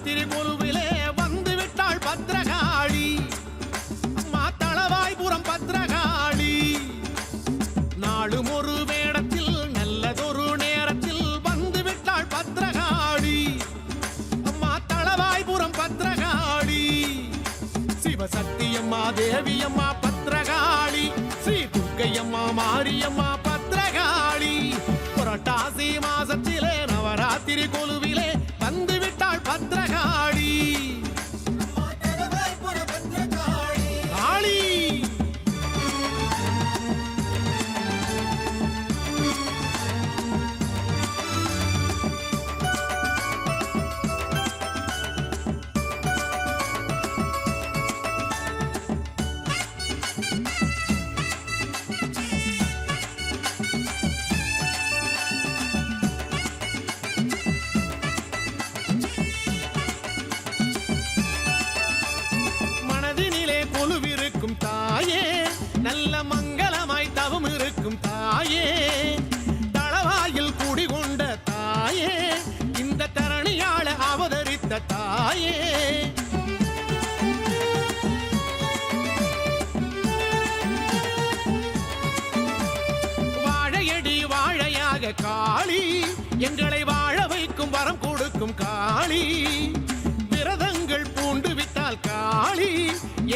நவராத்திரி கொலுவிலே வந்து விட்டாள் பத்ரகாளி. அம்மா தளவாய்புரம் பத்ரகாளி. நாளும் ஒரு வேடத்தில் நல்லதொரு நேரத்தில் வந்து விட்டாள் பத்ரகாளி. அம்மா தளவாய்புரம் பத்ரகாளி. சிவசக்தியம்மா தேவியம்மா பத்ரகாளி. ஸ்ரீ துர்க்கையம்மா மாரியம்மா பத்ரகாளி. புரட்டாசி மாசத்திலே நவராத்திரி கொலுவிலே வந்து விட்டாள் பத்ரகாளி. காளி கொலுவிருக்கும் தாயே, நல்ல மங்களமாய் தவம் இருக்கும் தாயே, தளவாயில் குடிகொண்ட தாயே, இந்த தரணியாள அவதரித்த தாயே. வாழையடி வாழையாக காளி, எங்களை வாழ வைக்கும் வரம் கொடுக்கும் காளி. விரதங்கள் பூண்டு விட்டால் காளி,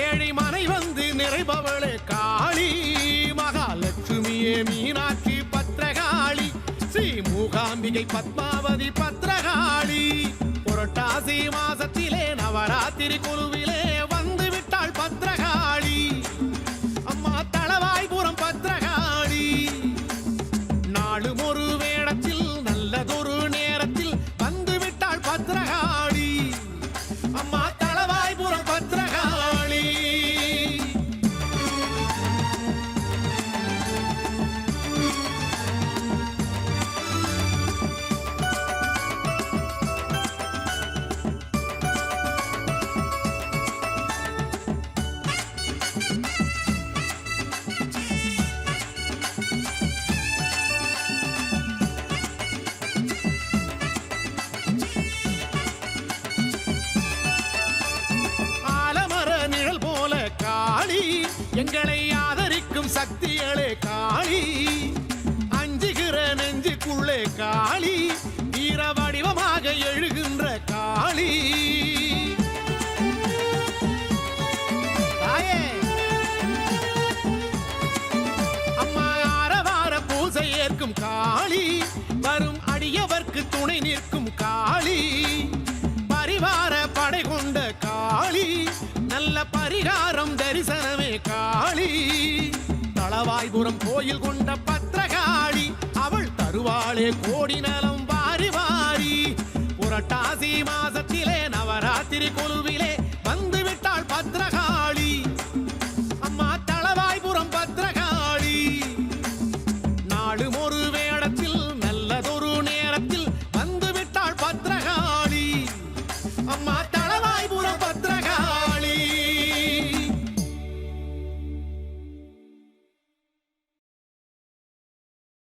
ஏழை மனை வந்து நிறைபவளே காளி. மகாலட்சுமியே மீனாட்சி பத்ரகாளி. ஸ்ரீ மூகாம்பிகை பத்மாவதி பத்ரகாளி. புரட்டாசி மாசத்திலே நவராத்திரி கொலுவிலே வந்து விட்டாள் பத்ரகாளி. அம்மா தளவாய்புரம் பத்ரகாளி. நாளும் ஒரு வேடத்தில் நல்லதொரு நேரத்தில் வந்து விட்டாள் பத்ரகாளி. அம்மா தளவாய்புரம் பத்ரகாளி. எங்களை ஆதரிக்கும் சக்திகளே காளி. அஞ்சுகிற நெஞ்சுக்குள்ளே காளி, வீர வடிவமாக எழுகின்ற காளி. அம்மா ஆரவார பூசை ஏற்கும் காளி, வரும் அடியவர்க்கு துணை நிற்கும் காளி. பரிவார படை கொண்ட காளி, நல்ல பரிகாரம் தரிசனமே காளி. தளவாய்புரம் கோயில் கொண்ட பத்ரகாளி, அவள் தருவாளே கோடி நலம் வாரி வாரி. புரட்டாசி மாசத்திலே நவராத்திரி கொலுவிலே